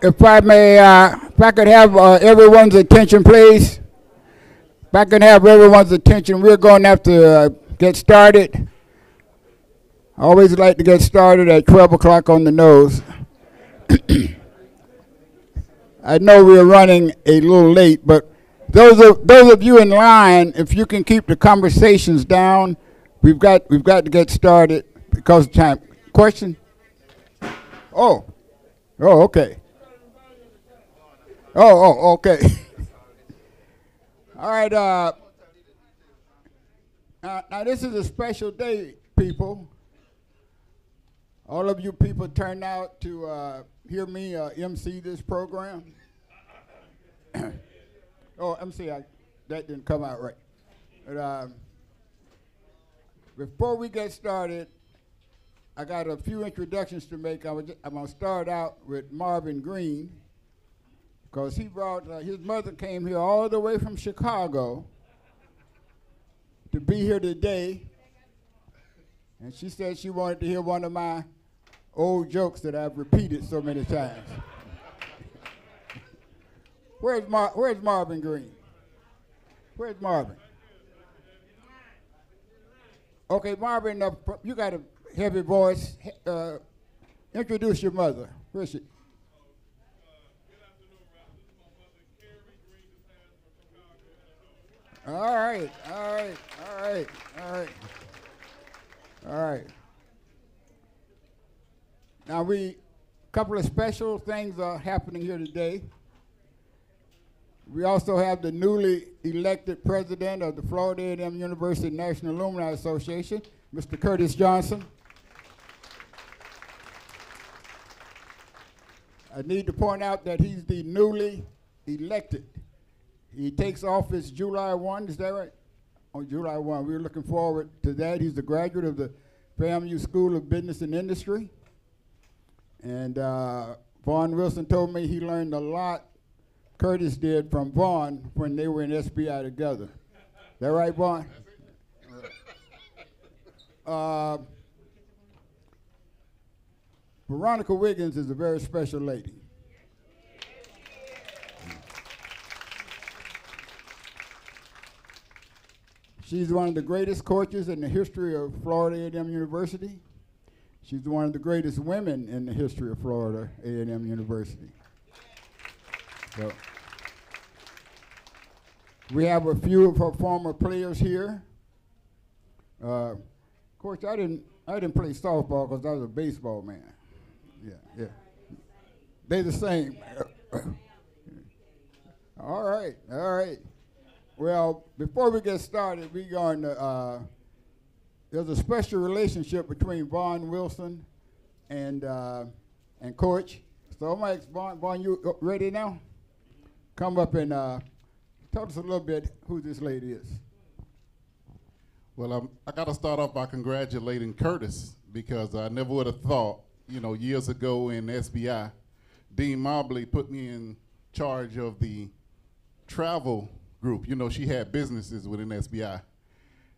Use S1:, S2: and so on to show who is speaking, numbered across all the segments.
S1: If I may, if I could have everyone's attention, please. If I could have everyone's attention, we're going to have to get started. I always like to get started at 12 o'clock on the nose. I know we're running a little late, but those of you in line, if you can keep the conversations down, we've got to get started because of time. Question? Oh, okay. Oh, okay. All right. Now this is a special day, people. All of you people turned out to hear me MC this program. Oh, MC, that didn't come out right. But before we get started, I got a few introductions to make. I'm going to start out with Marvin Green, because he brought, his mother came here all the way from Chicago to be here today. And she said she wanted to hear one of my old jokes that I've repeated so many times. Where's Marvin Green? Where's Marvin? Okay, Marvin, you got a heavy voice. Introduce your mother. Where is she? All right. Now a couple of special things are happening here today. We also have the newly elected president of the Florida A&M University National Alumni Association, Mr. Curtis Johnson. I need to point out that he's the newly elected. He takes office July 1, is that right? On July 1, we're looking forward to that. He's a graduate of the FAMU School of Business and Industry. And Vaughn Wilson told me he learned a lot, Curtis did, from Vaughn when they were in SBI together. That right, Vaughn? Veronica Wiggins is a very special lady. She's one of the greatest coaches in the history of Florida A&M University. She's one of the greatest women in the history of Florida A&M University. So, we have a few of her former players here. Coach, I didn't play softball because I was a baseball man. Yeah. They're the same. All right. Well, before we get started, we're going to, there's a special relationship between Vaughn Wilson and Coach. So I'm going to ask Vaughn, you ready now? Come up and tell us a little bit who this lady is.
S2: Well, I got to start off by congratulating Curtis, because I never would have thought, years ago in SBI, Dean Mobley put me in charge of the travel group. She had businesses within SBI.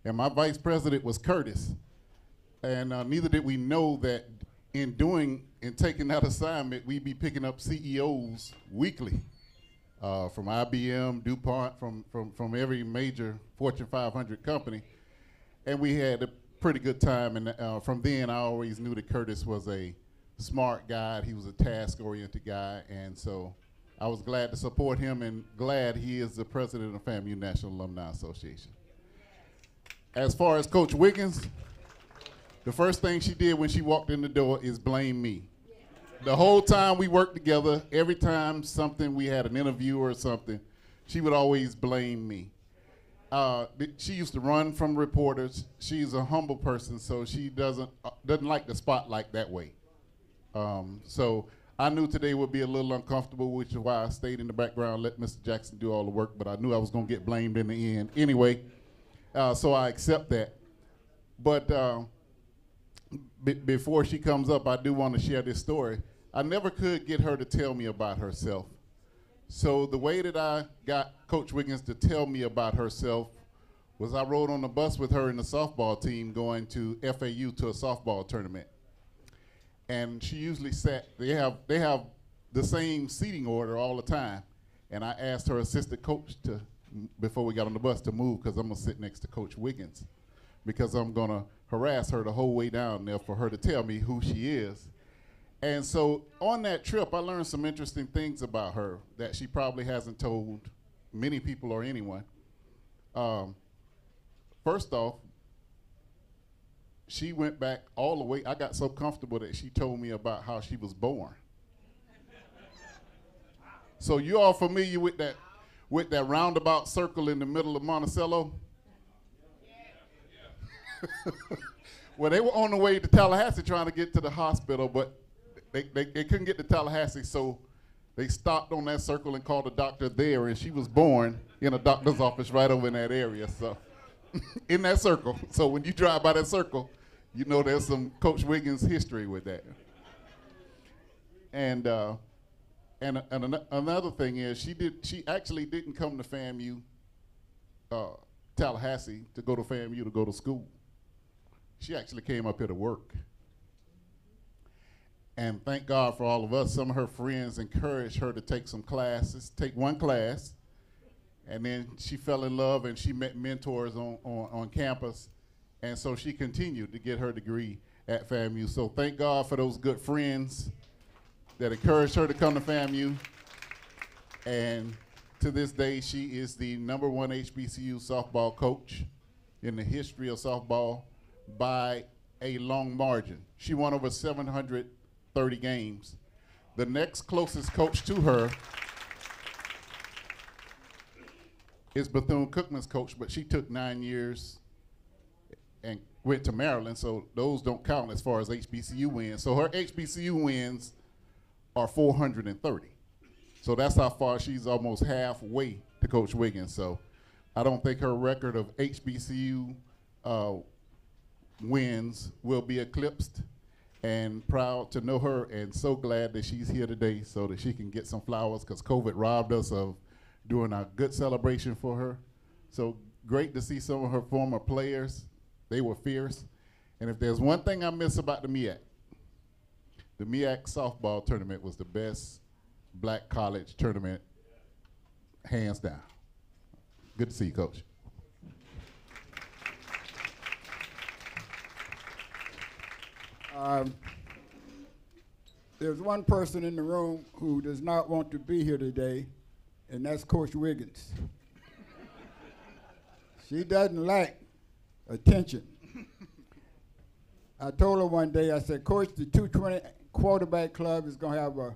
S2: And my vice president was Curtis. And neither did we know that in taking that assignment, we'd be picking up CEOs weekly from IBM, DuPont, from every major Fortune 500 company. And we had a pretty good time. And from then, I always knew that Curtis was a smart guy. He was a task-oriented guy. And so I was glad to support him, and glad he is the president of FAMU National Alumni Association. As far as Coach Wiggins, the first thing she did when she walked in the door is blame me. The whole time we worked together, every time we had an interview or something, she would always blame me. She used to run from reporters. She's a humble person, so she doesn't like the spotlight that way. So I knew today would be a little uncomfortable, which is why I stayed in the background, let Mr. Jackson do all the work, but I knew I was going to get blamed in the end anyway, so I accept that. But before she comes up, I do want to share this story. I never could get her to tell me about herself. So the way that I got Coach Wiggins to tell me about herself was I rode on the bus with her in the softball team going to FAU to a softball tournament. And she usually they have the same seating order all the time. And I asked her assistant coach before we got on the bus to move, because I'm gonna sit next to Coach Wiggins, because I'm gonna harass her the whole way down there for her to tell me who she is. And so on that trip, I learned some interesting things about her that she probably hasn't told many people or anyone. First off, she went back all the way. I got so comfortable that she told me about how she was born. So you all familiar with that roundabout circle in the middle of Monticello? Well, they were on the way to Tallahassee trying to get to the hospital, but they couldn't get to Tallahassee, so they stopped on that circle and called a doctor there, and she was born in a doctor's office right over in that area, so in that circle. So when you drive by that circle, you know there's some Coach Wiggins history with that. And another thing is she actually didn't come to FAMU, Tallahassee, to go to FAMU to go to school. She actually came up here to work. And thank God for all of us, some of her friends encouraged her to take some classes, take one class, and then she fell in love and she met mentors on campus, and so she continued to get her degree at FAMU. So thank God for those good friends that encouraged her to come to FAMU, and to this day, she is the #1 HBCU softball coach in the history of softball by a long margin. She won over 730 games. The next closest coach to her is Bethune-Cookman's coach, but she took 9 years and went to Maryland, so those don't count as far as HBCU wins. So her HBCU wins are 430. So that's how far she's almost halfway to Coach Wiggins. So I don't think her record of HBCU wins will be eclipsed. and proud to know her, and so glad that she's here today so that she can get some flowers, because COVID robbed us of doing a good celebration for her. So great to see some of her former players. They were fierce. And if there's one thing I miss about the MEAC softball tournament was the best black college tournament, hands down. Good to see you, Coach.
S1: There's one person in the room who does not want to be here today, and that's Coach Wiggins. She doesn't like attention. I told her one day, I said, Coach, the 220 Quarterback Club is going to have a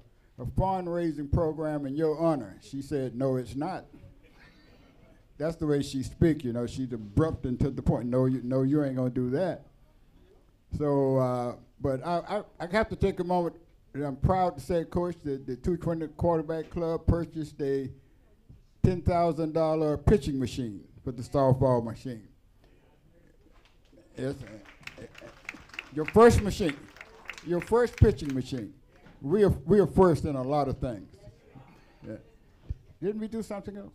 S1: fundraising program in your honor. She said, no, it's not. That's the way she speaks, you know. She's abrupt and to the point. No, you ain't going to do that. So, but I have to take a moment, and I'm proud to say, Coach, that the 220 Quarterback Club purchased a $10,000 pitching machine for the softball machine. Yes, your first machine, your first pitching machine. We are first in a lot of things. Yeah. Didn't we do something else?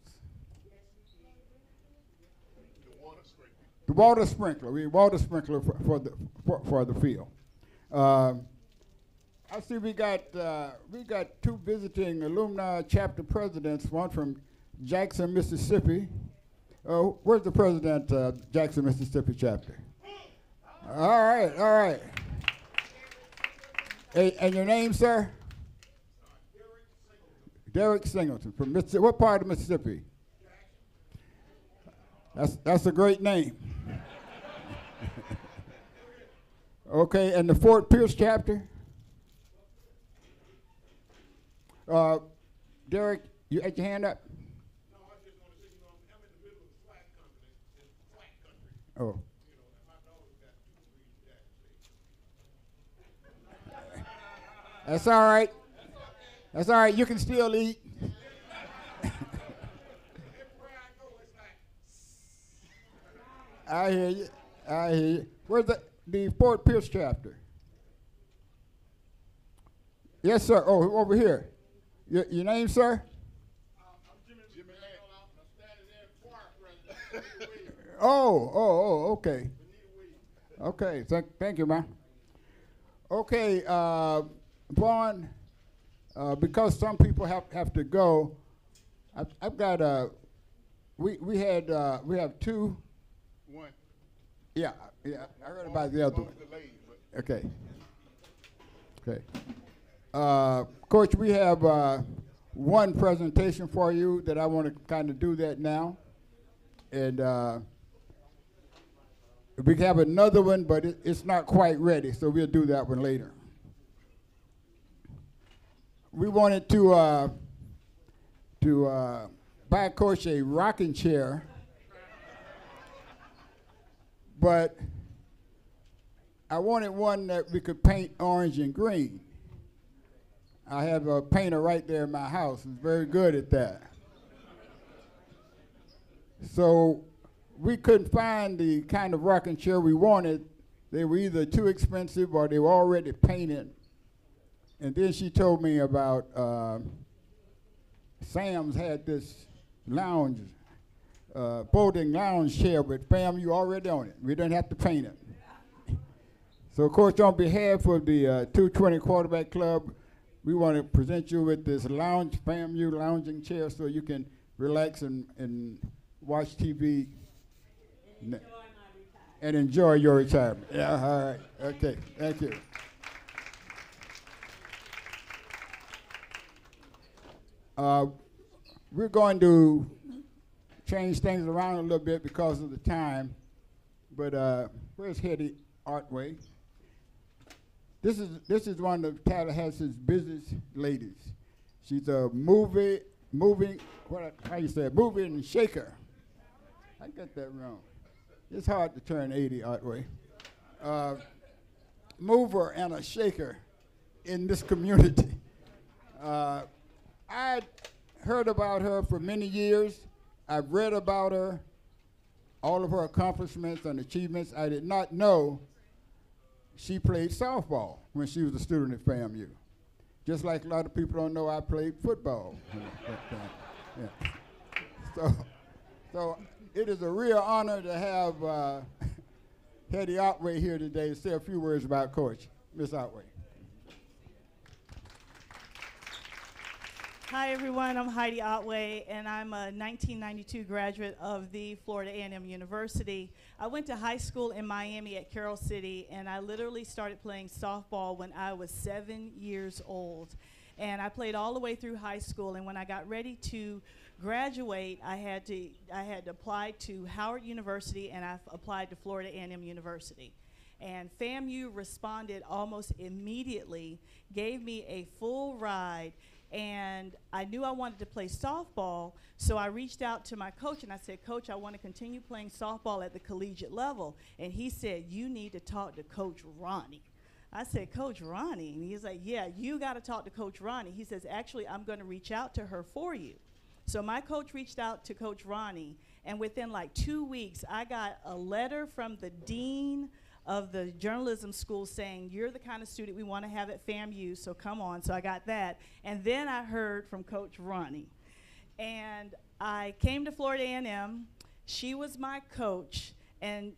S1: The water sprinkler. We water sprinkler for the field. I see we got two visiting alumni chapter presidents. One from Jackson, Mississippi. Where's the president of Jackson, Mississippi chapter? All right. Hey, and your name, sir? Derek Singleton from Mississippi. What part of Mississippi? That's a great name. Okay, and the Fort Pierce chapter? Derek, you had your hand up?
S3: No, I just want to say, I'm in the middle of the flat country. It's flat country.
S1: Oh.
S3: And my daughter's got 2 degrees Jackson.
S1: That's all right. That's all right. You can still eat. I hear you. Where's the Fort Pierce chapter? Yes, sir. Oh, over here. Your name, sir?
S3: I'm Jimmy Lang. I'm standing there in the park right now.
S1: Oh, okay. Okay, thank you, man. Okay, Vaughn, because some people have to go, I've got we have two.
S3: One.
S1: Yeah, I heard about the other one. Okay. Coach, we have one presentation for you that I want to kind of do that now. And we have another one, but it's not quite ready, so we'll do that one later. We wanted to buy Coach a rocking chair, but I wanted one that we could paint orange and green. I have a painter right there in my house who's very good at that. So we couldn't find the kind of rocking chair we wanted. They were either too expensive or they were already painted. And then she told me about Sam's had this lounge, folding lounge chair, but fam, you already own it. We didn't have to paint it. So, of course, on behalf of the 220 Quarterback Club, we want to present you with this FAMU lounging chair so you can relax and watch TV and enjoy your retirement. Yeah, all right. Okay, thank you. We're going to change things around a little bit because of the time, but where's Hetty Artway? This is one of Tallahassee's business ladies. She's a moving and shaker. I got that wrong. It's hard to turn 80, Artway. Mover and a shaker in this community. I heard about her for many years. I've read about her, all of her accomplishments and achievements. I did not know she played softball when she was a student at FAMU. Just like a lot of people don't know I played football. Yeah. So it is a real honor to have Hetty Otway here today to say a few words about Coach. Miss Otway.
S4: Hi everyone, I'm Heidi Otway, and I'm a 1992 graduate of the Florida A&M University. I went to high school in Miami at Carroll City, and I literally started playing softball when I was 7 years old. And I played all the way through high school, and when I got ready to graduate, I had to apply to Howard University, and I applied to Florida A&M University. And FAMU responded almost immediately, gave me a full ride, and I knew I wanted to play softball, so I reached out to my coach and I said, Coach, I want to continue playing softball at the collegiate level. And he said, you need to talk to Coach Ronnie. I said, Coach Ronnie? And he's like, yeah, you got to talk to Coach Ronnie. He says, actually, I'm going to reach out to her for you. So my coach reached out to Coach Ronnie, and within like 2 weeks, I got a letter from the dean of the journalism school saying, you're the kind of student we want to have at FAMU, so come on. So I got that. And then I heard from Coach Ronnie. And I came to Florida A&M. She was my coach. And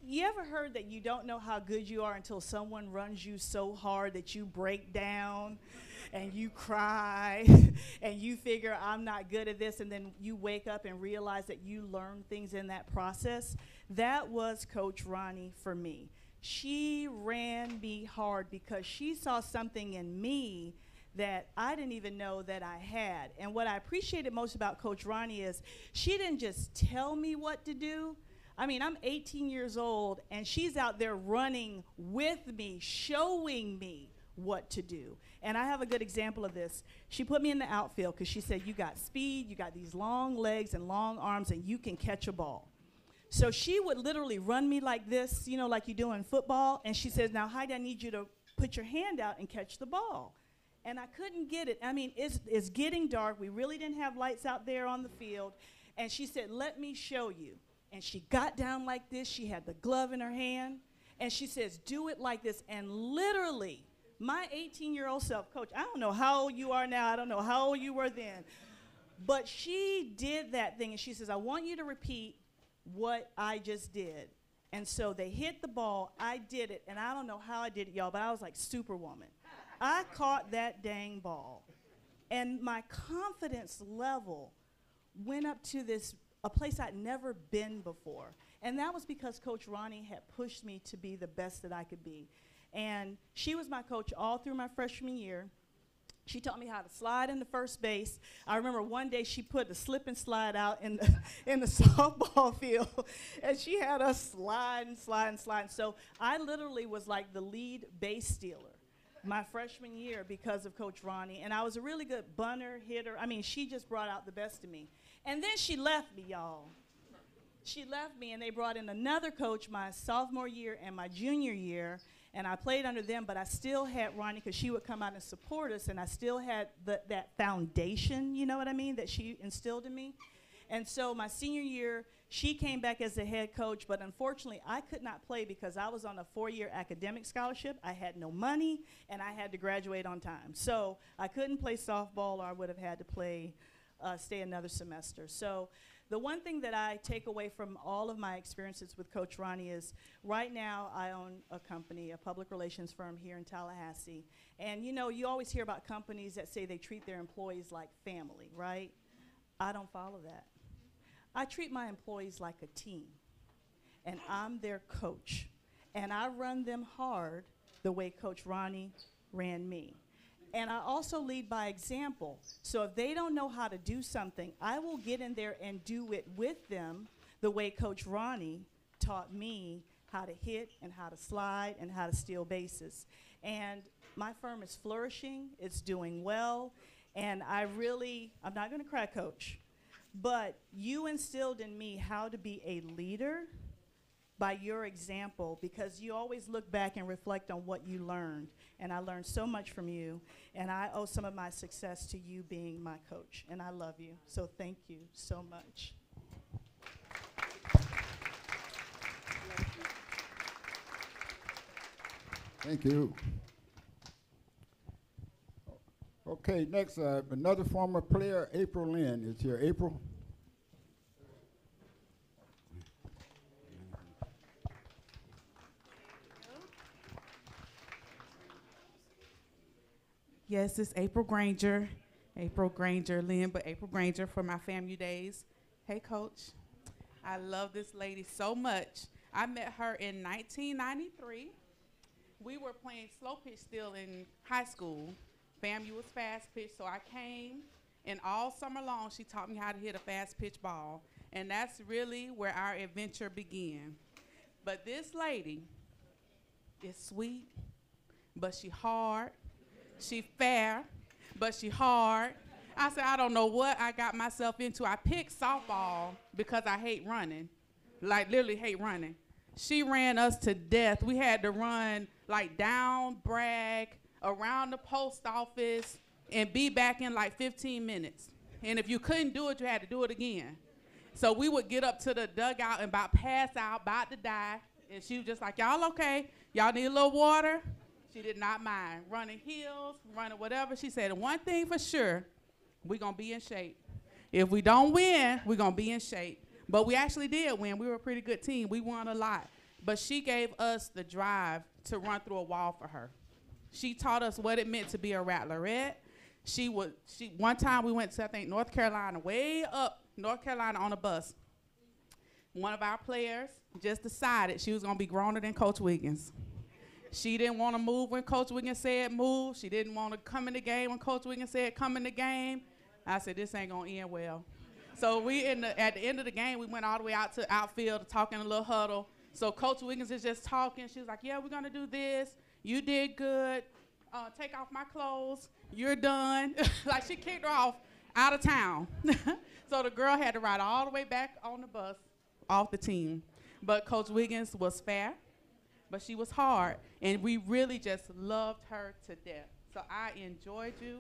S4: you ever heard that you don't know how good you are until someone runs you so hard that you break down and you cry and you figure I'm not good at this, and then you wake up and realize that you learn things in that process? That was Coach Ronnie for me. She ran me hard because she saw something in me that I didn't even know that I had. And what I appreciated most about Coach Ronnie is she didn't just tell me what to do. I mean, I'm 18 years old, and she's out there running with me, showing me what to do. And I have a good example of this. She put me in the outfield because she said, you got speed, you got these long legs and long arms, and you can catch a ball. So she would literally run me like this, you know, like you do in football, and she says, now, Heidi, I need you to put your hand out and catch the ball. And I couldn't get it. I mean, it's getting dark. We really didn't have lights out there on the field. And she said, let me show you. And she got down like this. She had the glove in her hand. And she says, do it like this. And literally, my 18-year-old self, Coach, I don't know how old you are now. I don't know how old you were then. But she did that thing. And she says, I want you to repeat what I just did. And so they hit the ball. I did it. And I don't know how I did it, y'all, but I was like Superwoman. I caught that dang ball. And my confidence level went up to a place I'd never been before. And that was because Coach Ronnie had pushed me to be the best that I could be. And she was my coach all through my freshman year. She taught me how to slide into first base. I remember one day she put the slip and slide out in the softball field, and she had us slide and slide and slide. So I literally was like the lead base stealer my freshman year because of Coach Ronnie. And I was a really good bunter, hitter. I mean, she just brought out the best of me. And then she left me, y'all. She left me, and they brought in another coach my sophomore year and my junior year, and I played under them, but I still had Ronnie because she would come out and support us, and I still had that foundation, you know what I mean, that she instilled in me. And so my senior year, she came back as the head coach, but unfortunately, I could not play because I was on a 4-year academic scholarship. I had no money, and I had to graduate on time. So I couldn't play softball, or I would have had to play, stay another semester. So the one thing that I take away from all of my experiences with Coach Ronnie is right now I own a company, a public relations firm here in Tallahassee. And you know, you always hear about companies that say they treat their employees like family, right? I don't follow that. I treat my employees like a team, and I'm their coach. And I run them hard the way Coach Ronnie ran me. And I also lead by example. So if they don't know how to do something, I will get in there and do it with them the way Coach Ronnie taught me how to hit and how to slide and how to steal bases. And my firm is flourishing, it's doing well, and I'm not gonna cry, Coach, but you instilled in me how to be a leader by your example, because you always look back and reflect on what you learned. And I learned so much from you, and I owe some of my success to you being my coach, and I love you. So thank you so much.
S1: Thank you. Okay, next, another former player, April Lynn, is here. April?
S5: Yes, it's April Granger. April Granger Lynn, but April Granger for my FAMU days. Hey, Coach. I love this lady so much. I met her in 1993. We were playing slow pitch still in high school. FAMU was fast pitch, so I came, and all summer long she taught me how to hit a fast pitch ball, and that's really where our adventure began. But this lady is sweet, but she hard. She fair, but she hard. I said, I don't know what I got myself into. I picked softball because I hate running, like literally hate running. She ran us to death. We had to run like down Bragg, around the post office, and be back in like 15 minutes. And if you couldn't do it, you had to do it again. So we would get up to the dugout and about pass out, about to die. And she was just like, y'all okay? Y'all need a little water? She did not mind. Running hills, running whatever. She said, one thing for sure, we're going to be in shape. If we don't win, we're going to be in shape. But we actually did win. We were a pretty good team. We won a lot. But she gave us the drive to run through a wall for her. She taught us what it meant to be a rattlerette. One time we went to, I think, North Carolina, way up North Carolina on a bus. One of our players just decided she was going to be growner than Coach Wiggins. She didn't want to move when Coach Wiggins said move. She didn't want to come in the game when Coach Wiggins said come in the game. I said, this ain't going to end well. So at the end of the game, we went all the way out to outfield to talk in a little huddle. So Coach Wiggins is just talking. She was like, yeah, we're going to do this. You did good. Take off my clothes. You're done. Like she kicked her off out of town. So the girl had to ride all the way back on the bus off the team. But Coach Wiggins was fair, but she was hard. And we really just loved her to death. So I enjoyed you.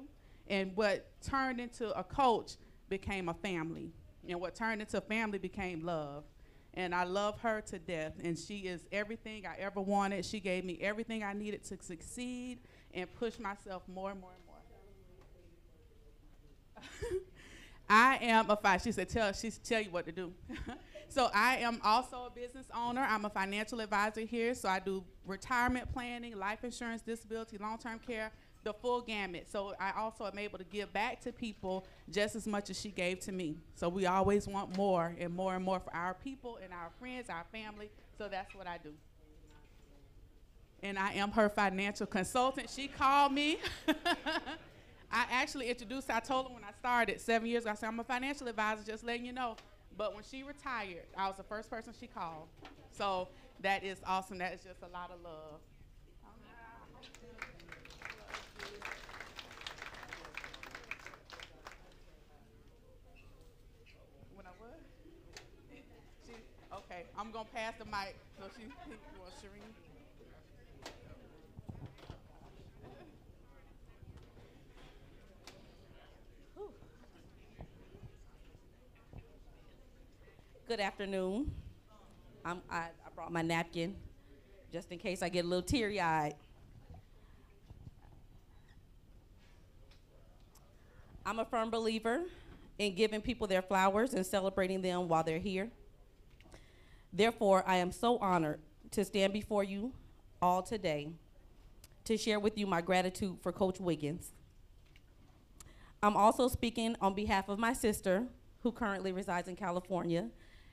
S5: And what turned into a coach became a family. And what turned into a family became love. And I love her to death. And she is everything I ever wanted. She gave me everything I needed to succeed and push myself more and more and more. I am a she said, tell you what to do. So I am also a business owner. I'm a financial advisor here. So I do retirement planning, life insurance, disability, long-term care, the full gamut. So I also am able to give back to people just as much as she gave to me. So we always want more and more and more for our people and our friends, our family. So that's what I do. And I am her financial consultant. She called me. I actually introduced her. I told her when I started 7 years ago, I said, I'm a financial advisor, just letting you know. But when she retired, I was the first person she called. So that is awesome. That is just a lot of love. When I what? Okay, I'm going to pass the mic. So you want Shireen?
S6: Good afternoon. I brought my napkin just in case I get a little teary-eyed. I'm a firm believer in giving people their flowers and celebrating them while they're here. Therefore, I am so honored to stand before you all today to share with you my gratitude for Coach Wiggins. I'm also speaking on behalf of my sister, who currently resides in California,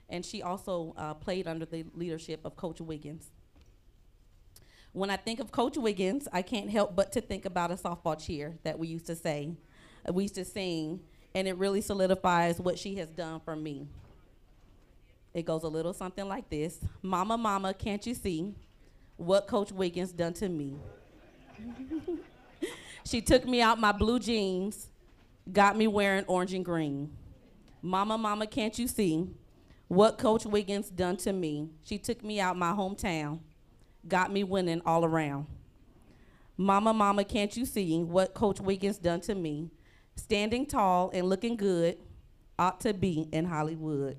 S6: and she also played under the leadership of Coach Wiggins. When I think of Coach Wiggins, I can't help but to think about a softball cheer that we used to say, we used to sing, and it really solidifies what she has done for me. It goes a little something like this. Mama, mama, can't you see what Coach Wiggins done to me? She took me out my blue jeans, got me wearing orange and green. Mama, mama, can't you see what Coach Wiggins done to me? She took me out my hometown, got me winning all around. Mama, mama, can't you see what Coach Wiggins done to me? Standing tall and looking good, ought to be in Hollywood.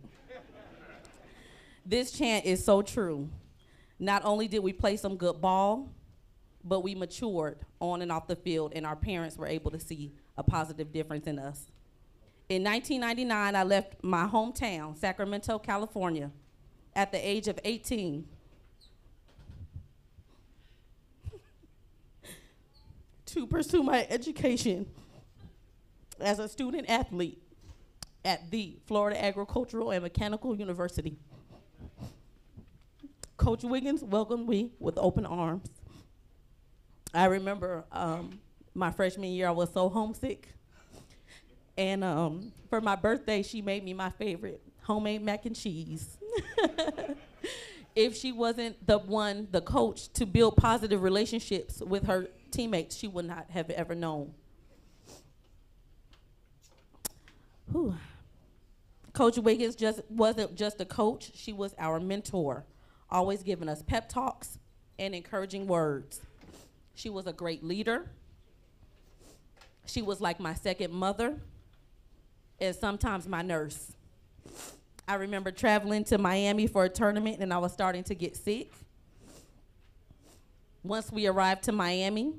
S6: This chant is so true. Not only did we play some good ball, but we matured on and off the field, and our parents were able to see a positive difference in us. In 1999, I left my hometown, Sacramento, California, at the age of 18 to pursue my education as a student athlete at the Florida Agricultural and Mechanical University. Coach Wiggins welcomed me with open arms. I remember my freshman year, I was so homesick. And for my birthday, she made me my favorite, homemade mac and cheese. If she wasn't the coach to build positive relationships with her teammates, she would not have ever known. Whew. Coach Wiggins wasn't just a coach, she was our mentor, always giving us pep talks and encouraging words. She was a great leader. She was like my second mother and sometimes my nurse. I remember traveling to Miami for a tournament and I was starting to get sick. Once we arrived to Miami,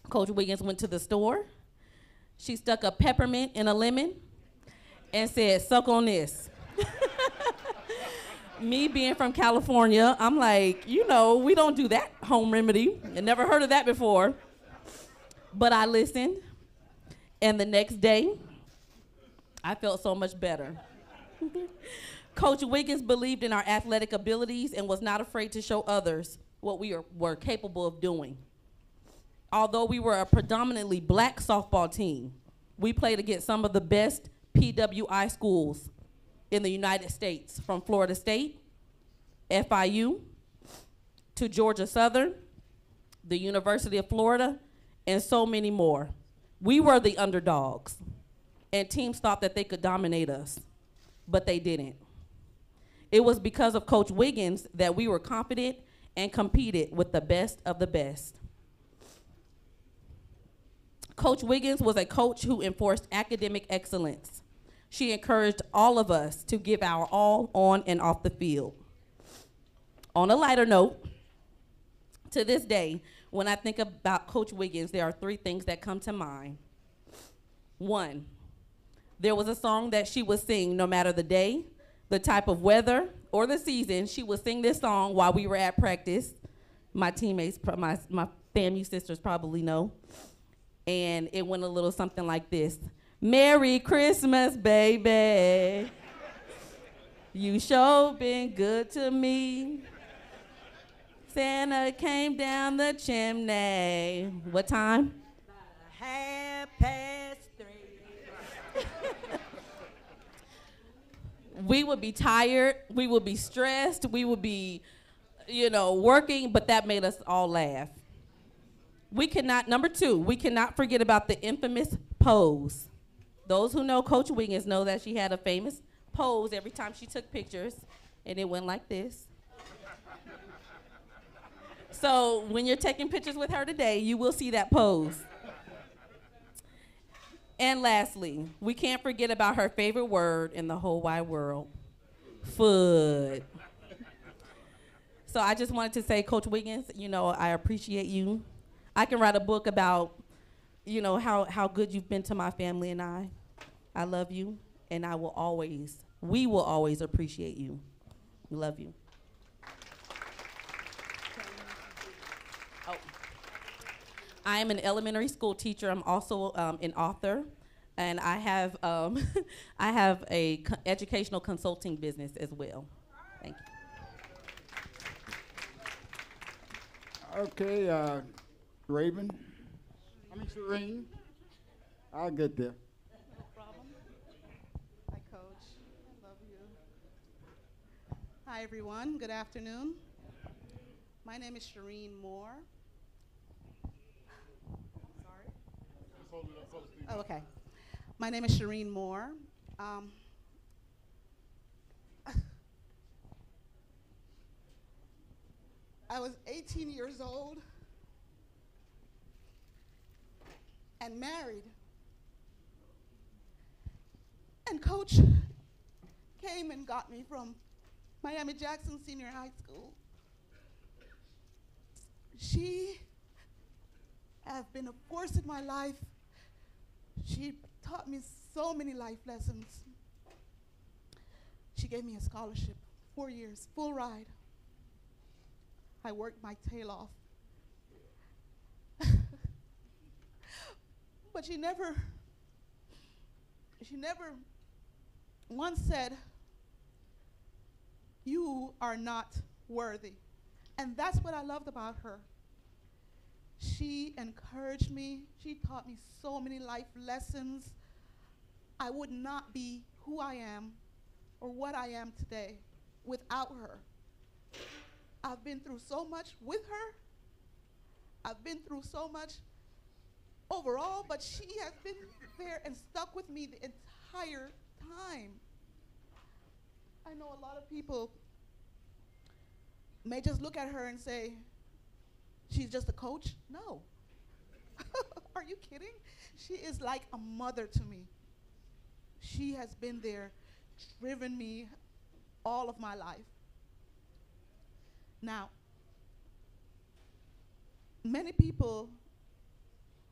S6: Coach Wiggins went to the store. She stuck a peppermint in a lemon and said, "Suck on this." Me being from California, I'm like, you know, we don't do that home remedy. I never heard of that before. But I listened, and the next day, I felt so much better. Coach Wiggins believed in our athletic abilities and was not afraid to show others what we were capable of doing. Although we were a predominantly black softball team, we played against some of the best PWI schools in the United States, from Florida State, FIU, to Georgia Southern, the University of Florida, and so many more. We were the underdogs, and teams thought that they could dominate us, but they didn't. It was because of Coach Wiggins that we were confident and competed with the best of the best. Coach Wiggins was a coach who enforced academic excellence. She encouraged all of us to give our all on and off the field. On a lighter note, to this day, when I think about Coach Wiggins, there are three things that come to mind. One, there was a song that she would sing no matter the day, the type of weather, or the season. She would sing this song while we were at practice. My teammates, my FAMU sisters probably know. And it went a little something like this. "Merry Christmas, baby. You sure been good to me. Santa came down the chimney." What time? 3:30. We would be tired, we would be stressed, we would be, working, but that made us all laugh. Number two, we cannot forget about the infamous pose. Those who know Coach Wiggins know that she had a famous pose every time she took pictures, and it went like this. So when you're taking pictures with her today, you will see that pose. And lastly, we can't forget about her favorite word in the whole wide world, food. So I just wanted to say, Coach Wiggins, I appreciate you. I can write a book about, how good you've been to my family and I. I love you, and we will always appreciate you. We love you. I am an elementary school teacher. I'm also an author, and I have a educational consulting business as well. Thank you.
S1: Okay, Raven. Shireen. I'll get there.
S7: No problem. Hi, Coach. I love you. Hi, everyone. Good afternoon. My name is Shireen Moore. Oh, okay. My name is Shireen Moore. I was 18 years old and married. And Coach came and got me from Miami Jackson Senior High School. She have been a force in my life. She taught me so many life lessons. She gave me a scholarship, 4 years, full ride. I worked my tail off. But she never once said, "You are not worthy." And that's what I loved about her. She encouraged me. She taught me so many life lessons. I would not be who I am or what I am today without her. I've been through so much with her. I've been through so much overall, but she has been there and stuck with me the entire time. I know a lot of people may just look at her and say, she's just a coach. No. Are you kidding? She is like a mother to me. She has been there, driven me all of my life. Now, many people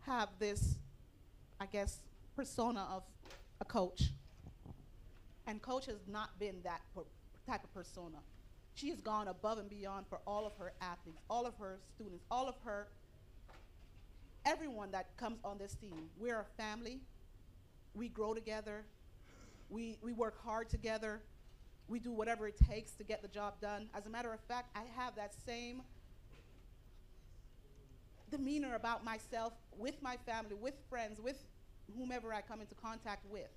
S7: have this, I guess, persona of a coach. And Coach has not been that type of persona. She has gone above and beyond for all of her athletes, all of her students, all of her, everyone that comes on this team. We're a family. We grow together. We work hard together. We do whatever it takes to get the job done. As a matter of fact, I have that same demeanor about myself with my family, with friends, with whomever I come into contact with.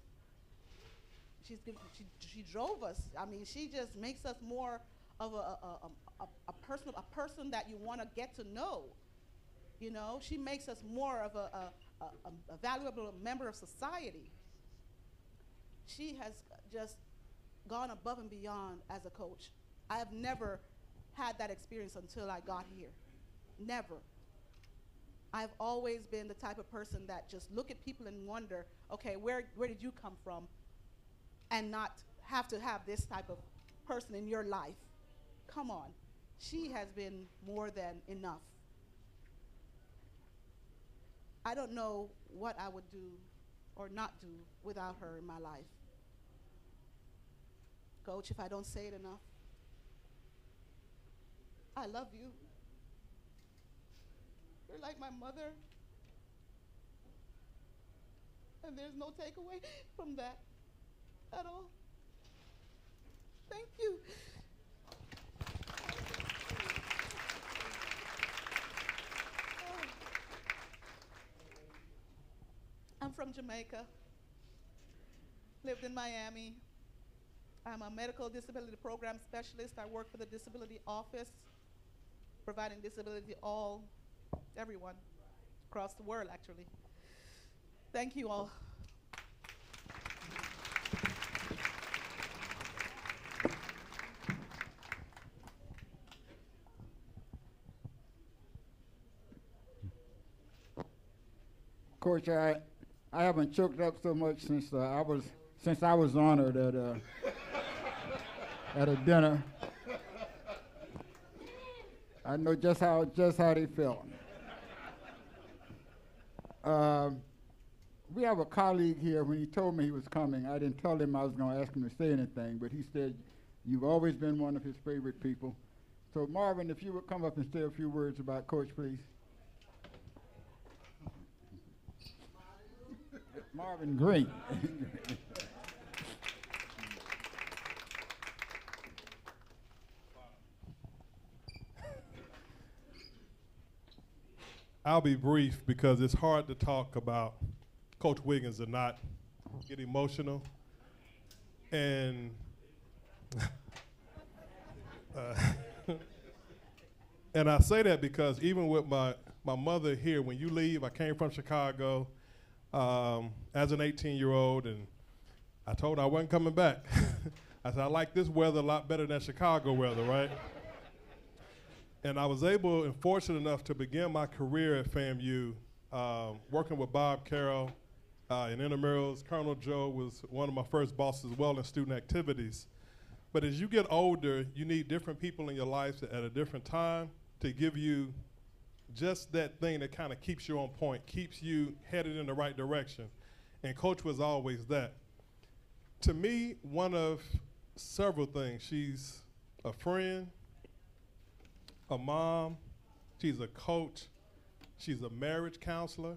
S7: She drove us. I mean, she just makes us more of a person that you want to get to know. You know, she makes us more of a valuable member of society. She has just gone above and beyond as a coach. I have never had that experience until I got here. Never. I've always been the type of person that just look at people and wonder, okay, where did you come from? And not have to have this type of person in your life. Come on. She has been more than enough. I don't know what I would do or not do without her in my life. Coach, if I don't say it enough, I love you. You're like my mother. And there's no takeaway from that at all. Thank you. I'm from Jamaica. Lived in Miami. I'm a medical disability program specialist. I work for the disability office, providing disability to everyone across the world, actually. Thank you all.
S1: Coach, I haven't choked up so much since I was honored at a dinner. I know just how they felt. We have a colleague here. When he told me he was coming, I didn't tell him I was going to ask him to say anything, but he said you've always been one of his favorite people. So Marvin, if you would come up and say a few words about Coach, please. Marvin Green.
S3: I'll be brief because it's hard to talk about Coach Wiggins and not get emotional. And and I say that because even with my mother here, when you leave, I came from Chicago as an 18-year-old, and I told her I wasn't coming back. I said, I like this weather a lot better than Chicago weather, right? And I was able and fortunate enough to begin my career at FAMU working with Bob Carroll in intramurals. Colonel Joe was one of my first bosses as well in student activities. But as you get older, you need different people in your life at a different time to give you just that thing that kind of keeps you on point, keeps you headed in the right direction. And Coach was always that. To me, one of several things. She's a friend, a mom, she's a coach, she's a marriage counselor.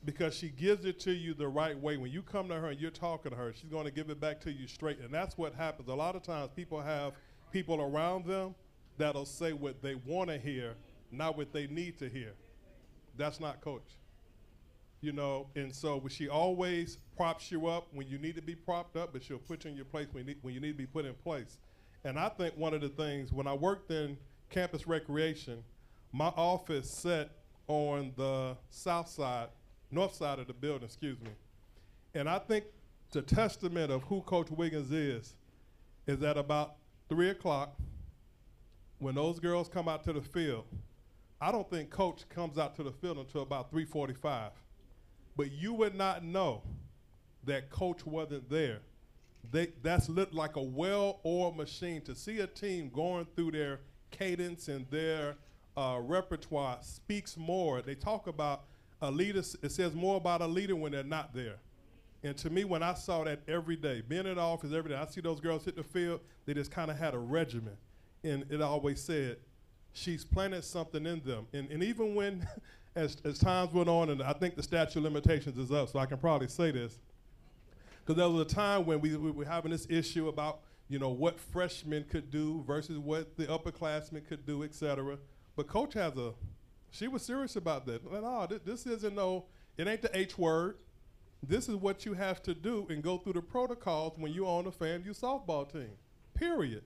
S3: Because she gives it to you the right way. When you come to her and you're talking to her, she's going to give it back to you straight. And that's what happens. A lot of times people have people around them that'll say what they want to hear, not what they need to hear. That's not Coach. You know, and so she always props you up when you need to be propped up, but she'll put you in your place when you need to be put in place. And I think one of the things, when I worked in campus recreation, my office sat on the north side of the building, excuse me. And I think the testament of who Coach Wiggins is at about 3 o'clock, when those girls come out to the field, I don't think Coach comes out to the field until about 3:45. But you would not know that Coach wasn't there. That's lit like a well-oiled machine. To see a team going through their cadence and their repertoire speaks more. They talk about a leader. It says more about a leader when they're not there. And to me, when I saw that every day, being in the office every day, I see those girls hit the field, they just kind of had a regimen. And it always said, she's planted something in them. And even when, as times went on, and I think the statute of limitations is up, so I can probably say this, because there was a time when we were having this issue about, you know, what freshmen could do versus what the upperclassmen could do, et cetera. But Coach she was serious about that. Like, oh, this isn't it ain't the H word. This is what you have to do and go through the protocols when you're on the FAMU softball team, period.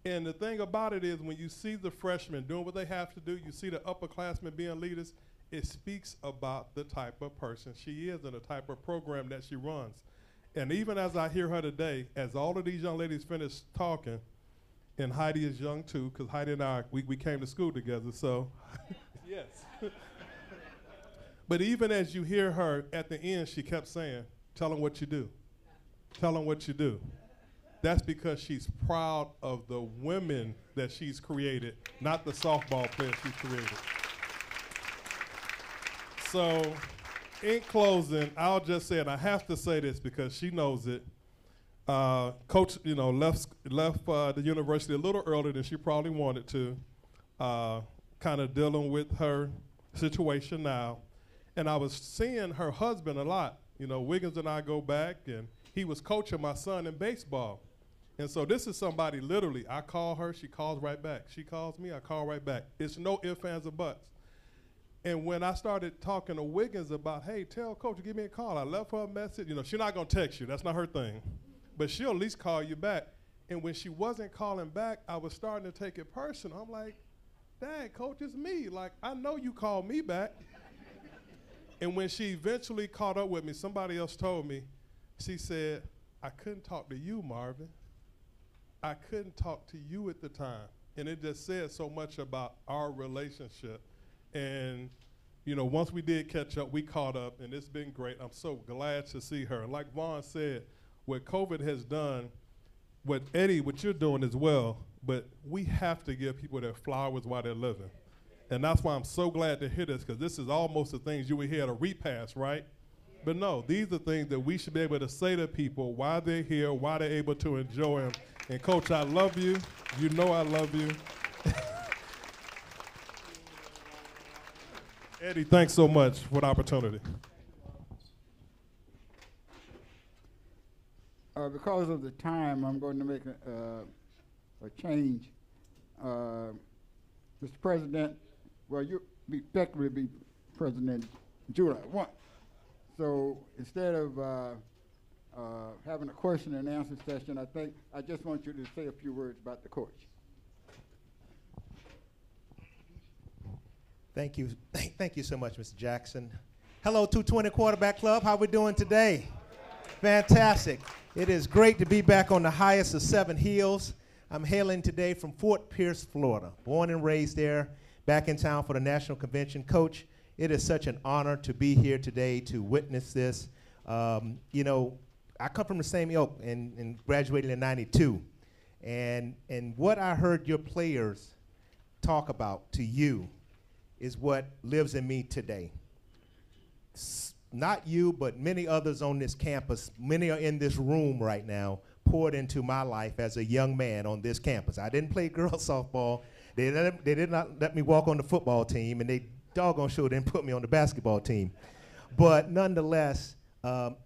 S3: And the thing about it is when you see the freshmen doing what they have to do, you see the upperclassmen being leaders, it speaks about the type of person she is and the type of program that she runs. And even as I hear her today, as all of these young ladies finish talking, and Heidi is young too, because Heidi and I, we came to school together, so yes. But even as you hear her at the end, she kept saying, tell them what you do. Tell them what you do. That's because she's proud of the women that she's created, not the softball players she's created. So in closing, I'll just say, and I have to say this because she knows it, Coach, left the university a little earlier than she probably wanted to, kind of dealing with her situation now. And I was seeing her husband a lot. You know, Wiggins and I go back, and he was coaching my son in baseball. And so this is somebody literally, I call her, she calls right back. She calls me, I call right back. It's no ifs, ands, or buts. And when I started talking to Wiggins about, hey, tell Coach to give me a call, I left her a message. You know, she's not going to text you. That's not her thing. But she'll at least call you back. And when she wasn't calling back, I was starting to take it personal. I'm like, dang, Coach, it's me. Like, I know you called me back. And when she eventually caught up with me, somebody else told me, she said, I couldn't talk to you, Marvin. I couldn't talk to you at the time. And it just said so much about our relationship. And, once we did catch up, we caught up, and it's been great. I'm so glad to see her. And like Vaughn said, what COVID has done, what you're doing as well, but we have to give people their flowers while they're living. And that's why I'm so glad to hear this, because this is almost the things you would hear at a repast, right? But no, these are things that we should be able to say to people why they're here, why they're able to enjoy them. And Coach, I love you. You know I love you. Eddie, thanks so much for the opportunity.
S1: Because of the time, I'm going to make a change. Mr. President, well, you effectively be President July 1. So instead of having a question and answer session, I just want you to say a few words about the coach.
S8: Thank you. Thank you so much, Mr. Jackson. Hello, 220 Quarterback Club. How we doing today? Fantastic. It is great to be back on the highest of 7 hills. I'm hailing today from Fort Pierce, Florida. Born and raised there, back in town for the National Convention. Coach, it is such an honor to be here today to witness this. I come from the same ilk and graduated in '92. And what I heard your players talk about to you is what lives in me today. Not you, but many others on this campus, many are in this room right now, poured into my life as a young man on this campus. I didn't play girls softball. They did not let me walk on the football team, and they doggone sure didn't put me on the basketball team. But nonetheless,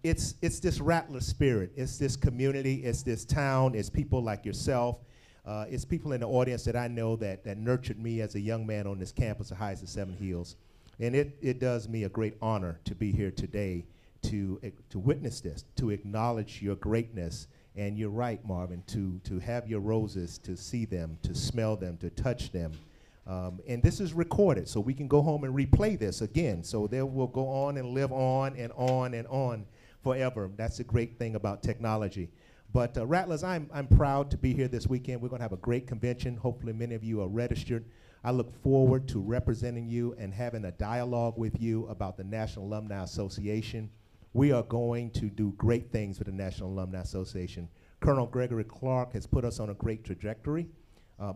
S8: it's this Rattler spirit. It's this community. It's this town. It's people like yourself. It's people in the audience that I know that nurtured me as a young man on this campus of Heights of Seven Hills. And it does me a great honor to be here today to witness this, to acknowledge your greatness. And you're right, Marvin, to have your roses, to see them, to smell them, to touch them. And this is recorded, so we can go home and replay this again. So they will go on and live on and on and on forever. That's the great thing about technology. But Rattlers, I'm proud to be here this weekend. We're going to have a great convention. Hopefully many of you are registered. I look forward to representing you and having a dialogue with you about the National Alumni Association. We are going to do great things with the National Alumni Association. Colonel Gregory Clark has put us on a great trajectory.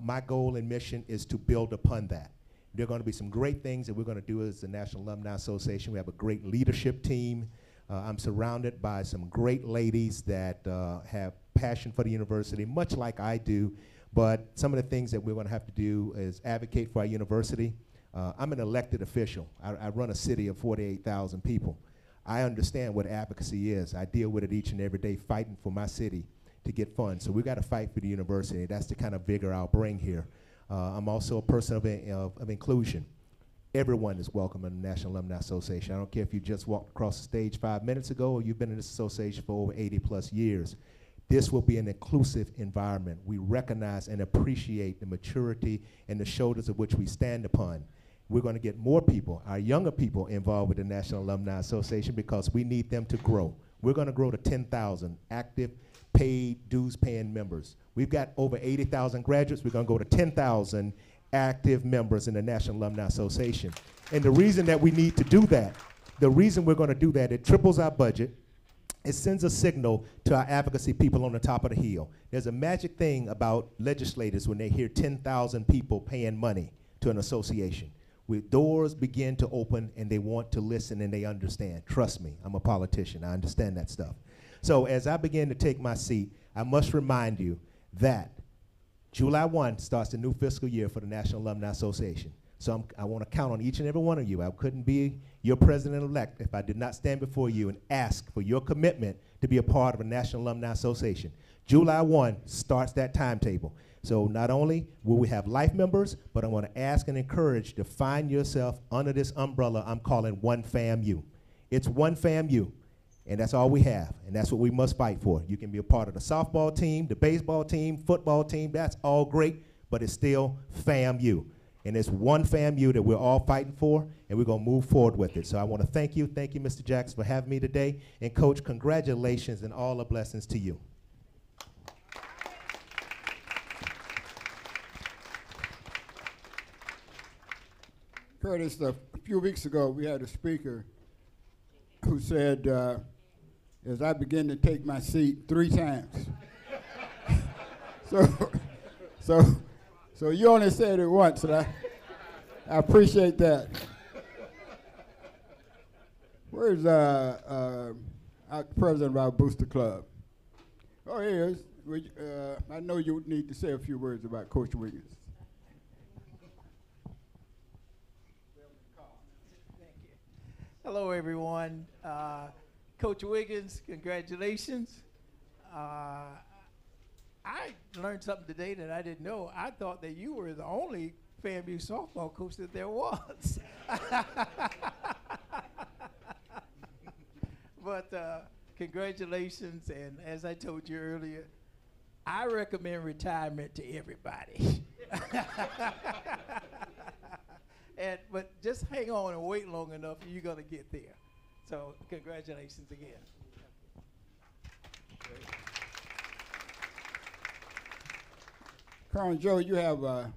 S8: My goal and mission is to build upon that. There are going to be some great things that we're going to do as the National Alumni Association. We have a great leadership team. I'm surrounded by some great ladies that have passion for the university, much like I do. But some of the things that we're going to have to do is advocate for our university. I'm an elected official. I run a city of 48,000 people. I understand what advocacy is. I deal with it each and every day, fighting for my city to get funds. So we've got to fight for the university. That's the kind of vigor I'll bring here. I'm also a person of inclusion. Everyone is welcome in the National Alumni Association. I don't care if you just walked across the stage 5 minutes ago or you've been in this association for over 80 plus years. This will be an inclusive environment. We recognize and appreciate the maturity and the shoulders of which we stand upon. We're going to get more people, our younger people, involved with the National Alumni Association because we need them to grow. We're going to grow to 10,000 active, paid, dues-paying members. We've got over 80,000 graduates. We're going to go to 10,000 active members in the National Alumni Association. And the reason that we need to do that, the reason we're going to do that, it triples our budget. It sends a signal to our advocacy people on the top of the hill. There's a magic thing about legislators when they hear 10,000 people paying money to an association. Doors begin to open and they want to listen and they understand. Trust me, I'm a politician. I understand that stuff. So as I begin to take my seat, I must remind you that July 1 starts the new fiscal year for the National Alumni Association. So I want to count on each and every one of you. I couldn't be your president-elect if I did not stand before you and ask for your commitment to be a part of a National Alumni Association. July 1 starts that timetable. So not only will we have life members, but I want to ask and encourage to find yourself under this umbrella I'm calling One FAMU. It's One FAMU, and that's all we have, and that's what we must fight for. You can be a part of the softball team, the baseball team, football team, that's all great, but it's still FAMU. And it's One FAMU that we're all fighting for, and we're going to move forward with it. So I want to thank you, Mr. Jackson, for having me today. And Coach, congratulations and all the blessings to you.
S1: Curtis, a few weeks ago, we had a speaker who said, as I begin to take my seat 3 times. So you only said it once, and I appreciate that. Where's our president of our booster club? Oh, here he is. I know you need to say a few words about Coach Wiggins.
S9: Hello, everyone. Coach Wiggins, congratulations. I learned something today that I didn't know. I thought that you were the only FAMU softball coach that there was. But congratulations, and as I told you earlier, I recommend retirement to everybody. But just hang on and wait long enough, and you're going to get there. So congratulations again.
S1: Colonel Joe, you have a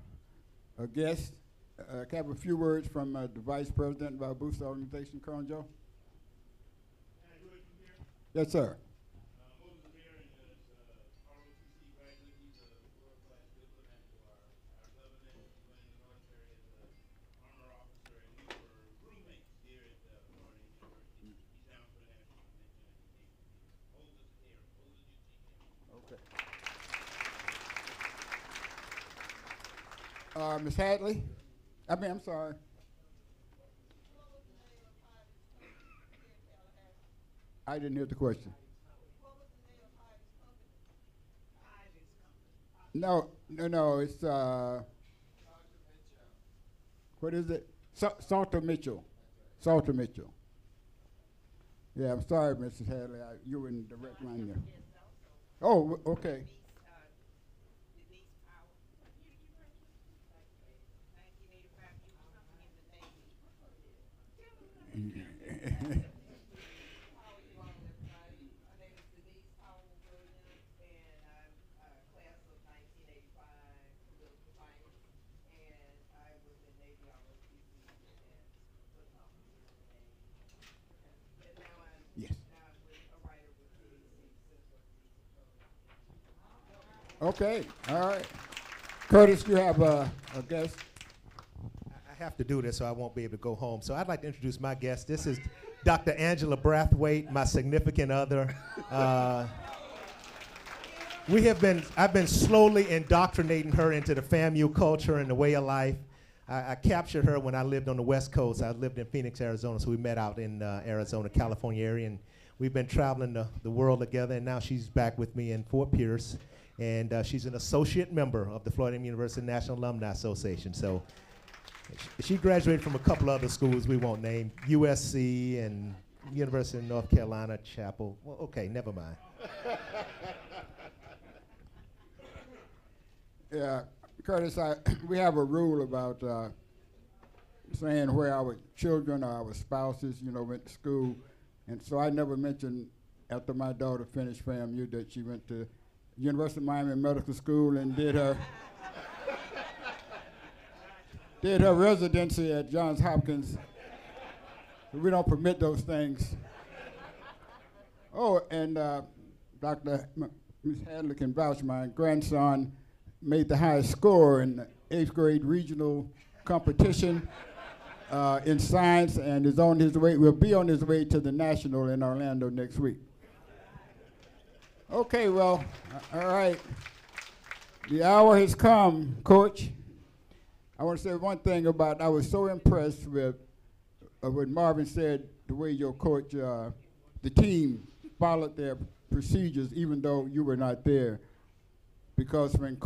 S1: guest. Can I have a few words from the Vice President of our booster organization, Colonel Joe? Yes, sir. Ms. Hadley? I'm sorry. I didn't hear the question. No, it's, what is it? Salter Mitchell. Salter Mitchell. Yeah, I'm sorry, Mrs. Hadley. You were in direct line there. Oh, okay. Yes. Okay, all right. Curtis, you have a guest?
S8: I have to do this or I won't be able to go home. So I'd like to introduce my guest. This is Dr. Angela Brathwaite, my significant other. I've been slowly indoctrinating her into the FAMU culture and the way of life. I captured her when I lived on the West Coast. I lived in Phoenix, Arizona, so we met out in Arizona, California area, and we've been traveling the world together, and now she's back with me in Fort Pierce, and she's an associate member of the Florida University National Alumni Association. So she graduated from a couple other schools we won't name, USC and University of North Carolina, Chapel. Well, okay, never mind.
S1: Yeah, Curtis, we have a rule about saying where our children or our spouses, went to school. And so I never mentioned after my daughter finished FAMU that she went to University of Miami Medical School and did her residency at Johns Hopkins. We don't permit those things. Oh, and Ms. Hadley can vouch, my grandson made the highest score in the 8th grade regional competition in science and will be on his way to the national in Orlando next week. Okay, well, all right. The hour has come, Coach. I want to say one thing I was so impressed with what Marvin said, the way your coach, the team followed their procedures even though you were not there. Because when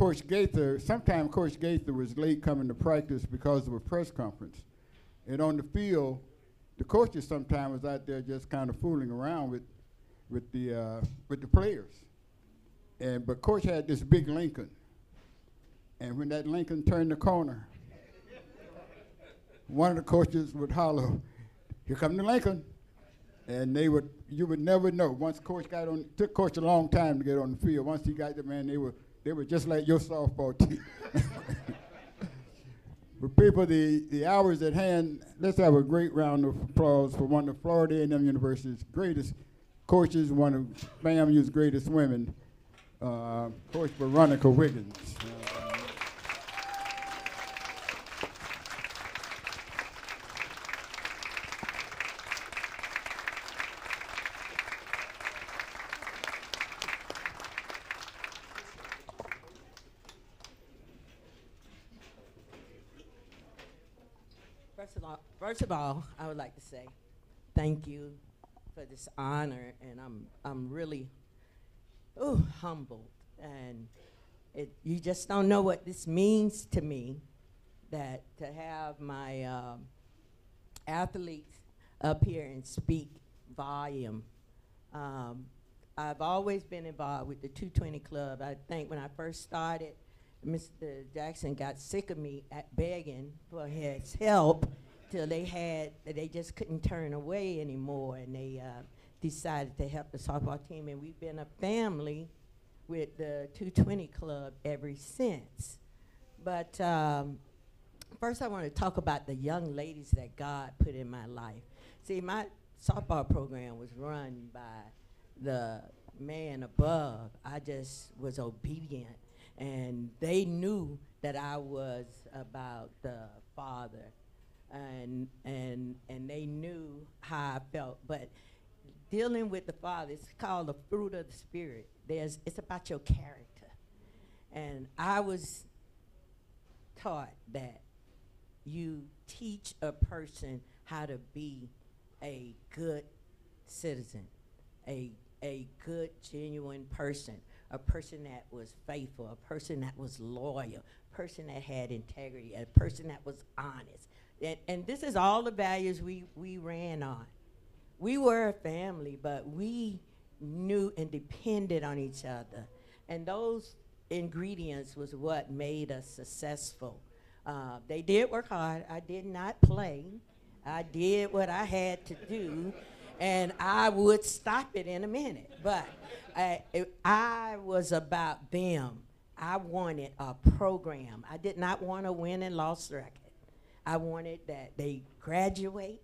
S1: sometimes Coach Gaither was late coming to practice because of a press conference. And on the field, the coaches sometimes was out there just kind of fooling around with the players. But Coach had this big Lincoln. And when that Lincoln turned the corner, one of the coaches would holler, "Here come the Lincoln." And you would never know. Once Coach took Coach a long time to get on the field. Once he got there, man, they were just like your softball team. But people, the hours at hand, let's have a great round of applause for one of Florida A&M University's greatest coaches, one of FAMU's greatest women, Coach Veronica Wiggins.
S10: First of all, I would like to say thank you for this honor, and I'm really humbled. And you just don't know what this means to me, that to have my athletes up here and speak volume. I've always been involved with the 220 Club. I think when I first started, Mr. Jackson got sick of me begging for his help till they just couldn't turn away anymore, and they decided to help the softball team, and we've been a family with the 220 Club ever since. But first I want to talk about the young ladies that God put in my life. See, my softball program was run by the man above. I just was obedient, and they knew that I was about the Father, and they knew how I felt. But dealing with the Father, it's called the fruit of the Spirit. It's about your character. And I was taught that you teach a person how to be a good citizen, a good, genuine person, a person that was faithful, a person that was loyal, a person that had integrity, a person that was honest. And this is all the values we ran on. We were a family, but we knew and depended on each other. And those ingredients was what made us successful. They did work hard. I did not play. I did what I had to do, and I would stop it in a minute. But I was about them. I wanted a program. I did not want a win and loss record. I wanted that they graduate,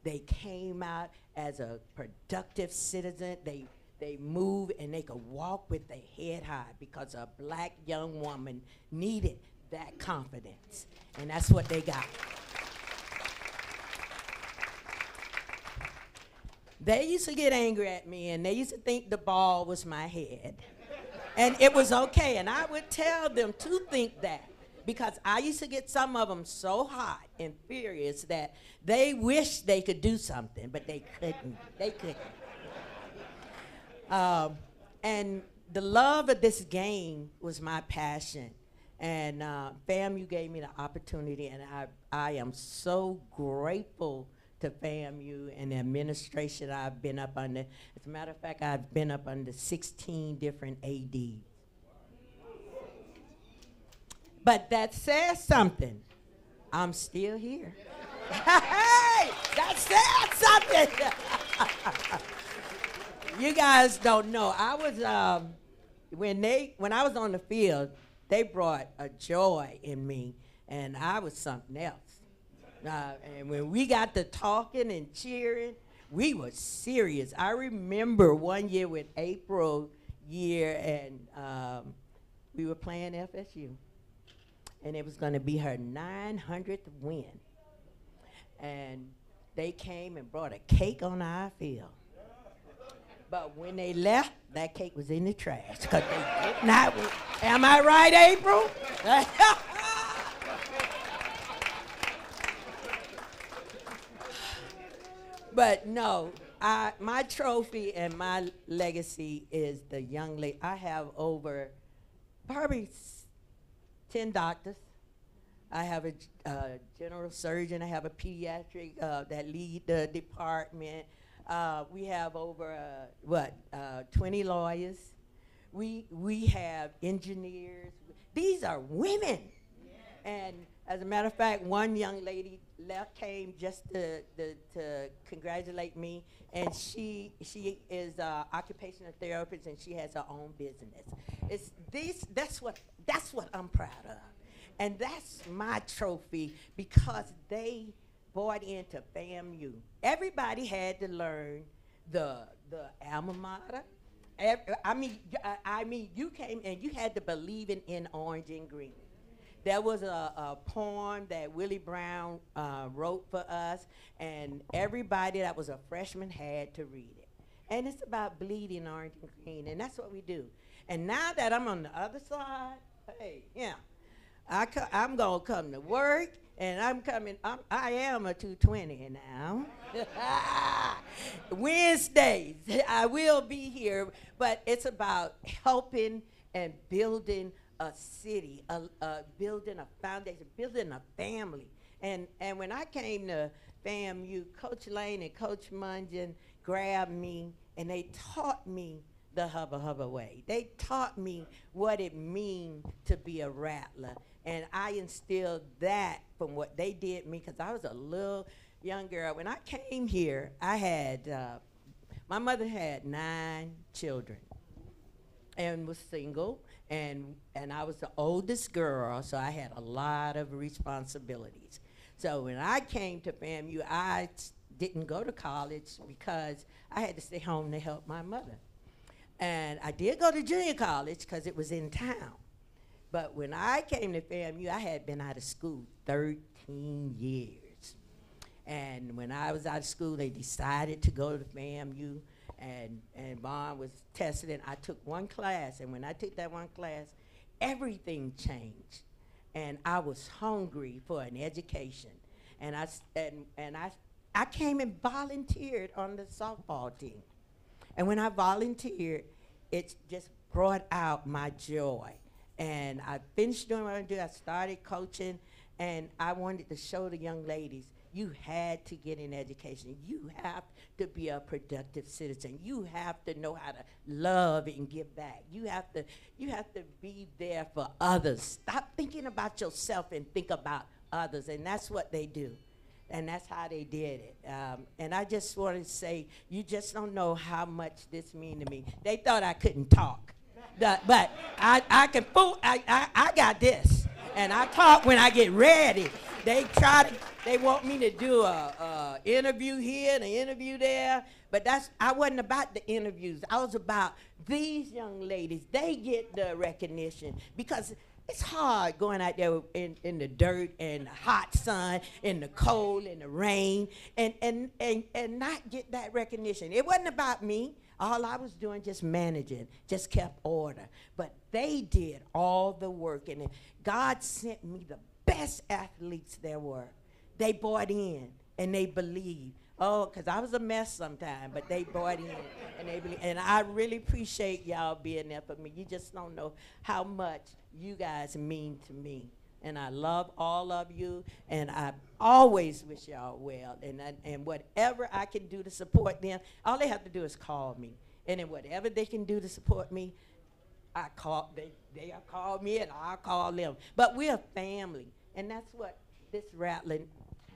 S10: they came out as a productive citizen, they move and they could walk with their head high, because a black young woman needed that confidence, and that's what they got. They used to get angry at me, and they used to think the ball was my head. And it was okay, and I would tell them to think that, because I used to get some of them so hot and furious that they wished they could do something, but they couldn't. They couldn't. And the love of this game was my passion. And FAMU gave me the opportunity, and I am so grateful to FAMU and the administration I've been up under. As a matter of fact, I've been up under 16 different ADs. But that says something. I'm still here. Hey, that says something. You guys don't know. I was when I was on the field, they brought a joy in me, and I was something else. And when we got to talking and cheering, we were serious. I remember one year with April and we were playing FSU, and it was going to be her 900th win. And they came and brought a cake on our field. But when they left, that cake was in the trash, because they did not win. Am I right, April? But no, my trophy and my legacy is the young lady. I have over probably 10 doctors. I have a general surgeon. I have a pediatric that lead the department. We have over 20 lawyers. We have engineers. These are women. Yeah. And as a matter of fact, one young lady came just to congratulate me, and she is an occupational therapist, and she has her own business. That's what I'm proud of, and that's my trophy, because they bought into FAMU. Everybody had to learn the alma mater. I mean, you came and you had to believe in orange and green. There was a poem that Willie Brown wrote for us, and everybody that was a freshman had to read it. And it's about bleeding orange and green, and that's what we do. And now that I'm on the other side, hey, yeah, I'm gonna come to work, and I am a 220 now. Wednesdays, I will be here, but it's about helping and building a city, building a foundation, building a family. And when I came to FAMU, Coach Lane and Coach Mungeon grabbed me, and they taught me the hubba way. They taught me what it means to be a rattler. And I instilled that from what they did me, because I was a little young girl. When I came here, I had, my mother had 9 children and was single. And I was the oldest girl, so I had a lot of responsibilities. So when I came to FAMU, I didn't go to college because I had to stay home to help my mother. And I did go to junior college because it was in town. But when I came to FAMU, I had been out of school 13 years. And when I was out of school, they decided to go to FAMU. and Vaughn was tested, and I took one class, and when I took that one class, everything changed, and I was hungry for an education, and I came and volunteered on the softball team, and when I volunteered, it just brought out my joy, and I finished doing what I do. I started coaching, and I wanted to show the young ladies, you had to get an education. You have to be a productive citizen. You have to know how to love and give back. You have to be there for others. Stop thinking about yourself and think about others, and that's what they do. And that's how they did it. And I just wanted to say, you just don't know how much this means to me. They thought I couldn't talk, but I can fool. I got this, and I talk when I get ready. They want me to do a interview here and an interview there, but I wasn't about the interviews. I was about these young ladies. They get the recognition because it's hard going out there in the dirt and the hot sun, in the cold and the rain, and not get that recognition. It wasn't about me. All I was doing, just managing, just kept order. But they did all the work, and God sent me the best athletes there were. They bought in, and they believed. Oh, because I was a mess sometimes, but they bought in, and they believed. And I really appreciate y'all being there for me. You just don't know how much you guys mean to me. And I love all of you, and I always wish y'all well. And whatever I can do to support them, all they have to do is call me. And then whatever they can do to support me, they'll call me, and I'll call them. But we're a family, and that's what this Rattling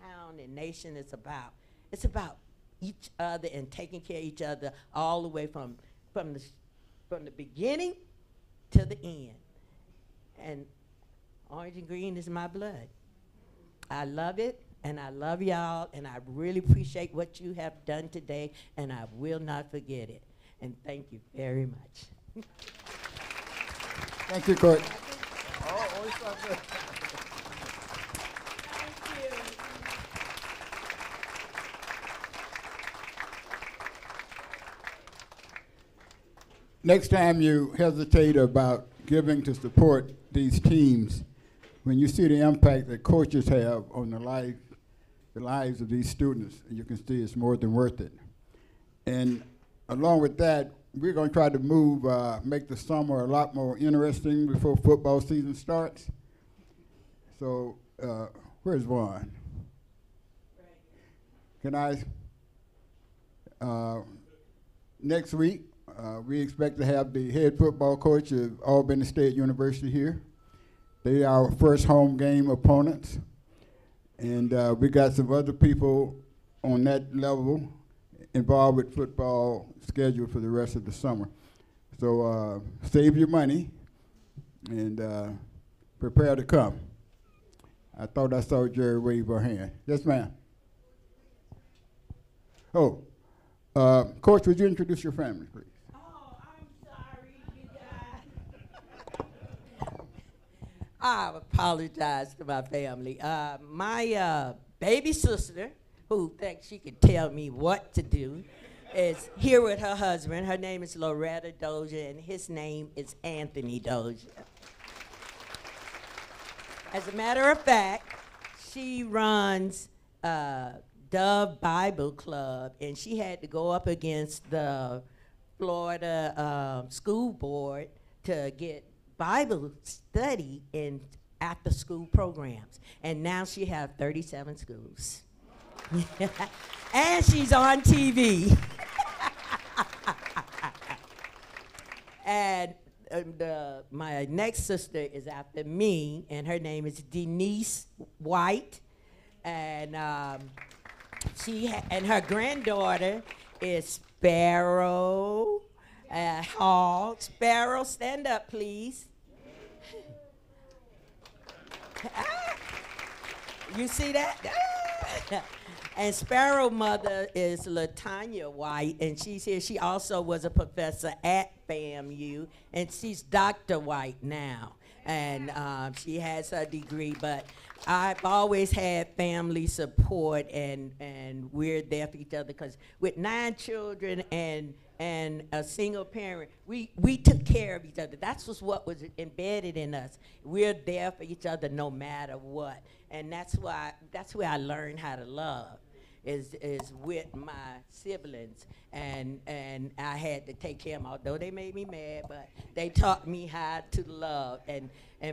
S10: town and nation is about. It's about each other and taking care of each other all the way from the beginning to the end. And orange and green is my blood. I love it, and I love y'all, and I really appreciate what you have done today, and I will not forget it. And thank you very much.
S1: Thank you, Coach. Next time you hesitate about giving to support these teams, when you see the impact that coaches have on the lives of these students, you can see it's more than worth it. And along with that, we're going to try to make the summer a lot more interesting before football season starts. So, where's Vaughn? Can next week, we expect to have the head football coach of Albany State University here. They are our first home game opponents. And we got some other people on that level involved with football scheduled for the rest of the summer. So save your money and prepare to come. I thought I saw Jerry wave her hand. Yes, ma'am. Oh, Coach, would you introduce your family, please?
S10: I apologize to my family. My baby sister, who thinks she can tell me what to do, is here with her husband. Her name is Loretta Dozier, and his name is Anthony Dozier. As a matter of fact, she runs Dove Bible Club, and she had to go up against the Florida School Board to get Bible study in after-school programs. And now she has 37 schools. And she's on TV. And my next sister is after me, and her name is Denise White. And and her granddaughter is Sparrow Hall. Sparrow, stand up, please. You see that? And Sparrow mother is LaTanya White, and she's here. She also was a professor at FAMU, and she's Dr. White now. And she has her degree, but I've always had family support, and we're there for each other, because with 9 children and and a single parent, we took care of each other. That's what was embedded in us. We're there for each other no matter what. And that's where I learned how to love, is with my siblings. And I had to take care of them, although they made me mad, but they taught me how to love. And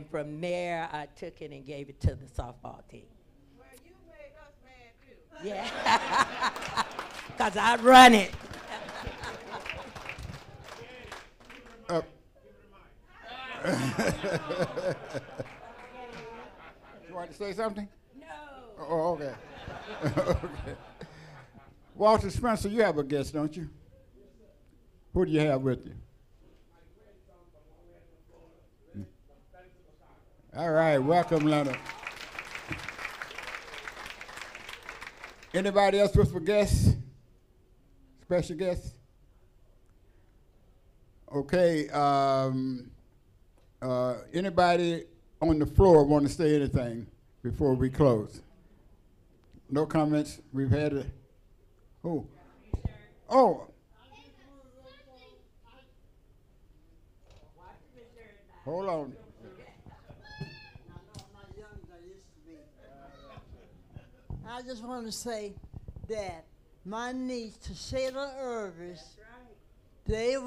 S10: from there, I took it and gave it to the softball team.
S11: Well, you made us mad too.
S10: Yeah, because I run it.
S1: You want to say something?
S10: No.
S1: Oh, okay. Okay. Walter Spencer, you have a guest, don't you? Who do you have with you? All right, welcome, Leonard. Anybody else with a guest? Special guest? Okay, anybody on the floor want to say anything before we close? No comments? We've had it. Who? Oh. Hold on.
S11: I just want to say that my niece, Tashayla Irvis, their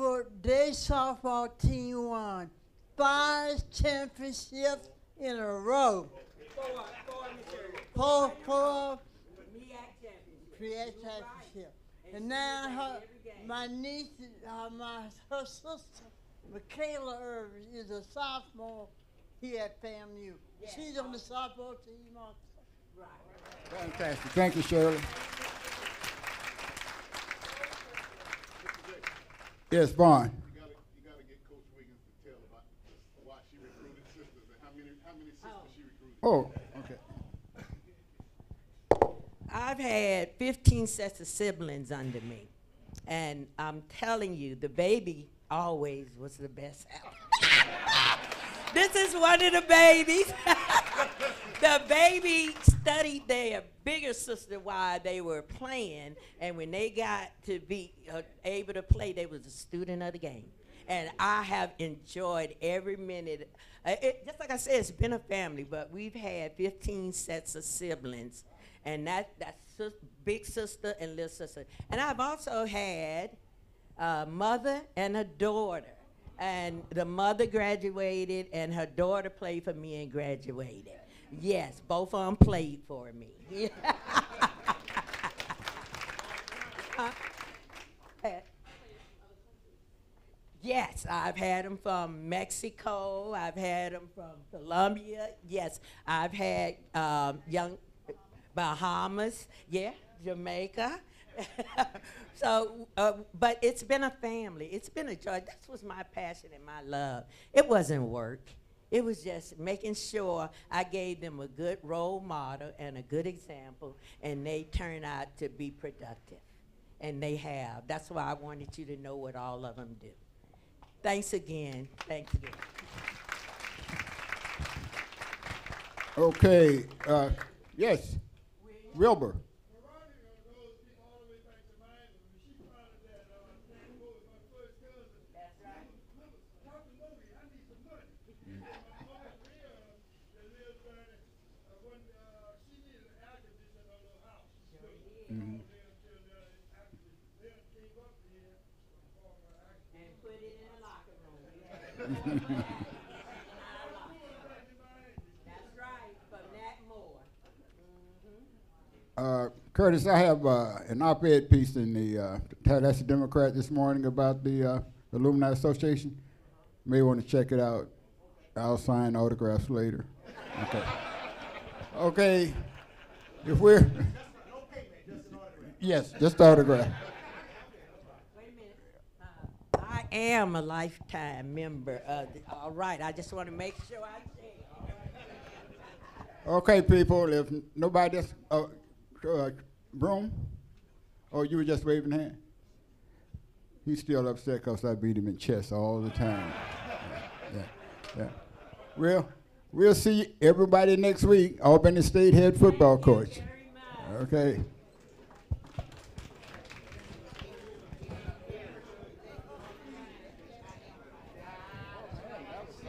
S11: softball team won 5 championships in a row. Four championship. And now my niece, her sister, Michaela Irvis, is a sophomore here at FAMU. She's on the softball team also.
S1: Fantastic. Thank you, Shirley. Yes, Vaughn.
S2: You gotta get Coach Wiggins to tell about why she recruited sisters and how many sisters she recruited.
S1: Oh, okay.
S10: I've had 15 sets of siblings under me. And I'm telling you, the baby always was the best. This is one of the babies. The baby studied their bigger sister while they were playing, and when they got to be able to play, they was a student of the game. And I have enjoyed every minute. Just like I said, it's been a family, but we've had 15 sets of siblings, and that's big sister and little sister. And I've also had a mother and a daughter. And the mother graduated, and her daughter played for me and graduated. Yes, both of them played for me. Yes, I've had them from Mexico. I've had them from Colombia. Yes, I've had young Bahamas. Yeah, Jamaica. So, but it's been a family. It's been a joy. That was my passion and my love. It wasn't work. It was just making sure I gave them a good role model and a good example, and they turn out to be productive. And they have. That's why I wanted you to know what all of them do. Thanks again. Thanks again.
S1: Okay. Yes. Wilbur. Mm-hmm.
S10: And put it in a locker room. That's right, from that more.
S1: Curtis, I have an op-ed piece in the Tallahassee Democrat this morning about the Alumni Association. You may want to check it out. I'll sign autographs later. Okay. Okay. If we're yes, just autograph.
S10: Wait a minute. I am a lifetime member of the, all right, I just want to make sure I say.
S1: Okay, people, if nobody else, Broom? Oh, you were just waving hand? He's still upset because I beat him in chess all the time. Yeah. We'll see everybody next week, Albany State head football coach. Okay.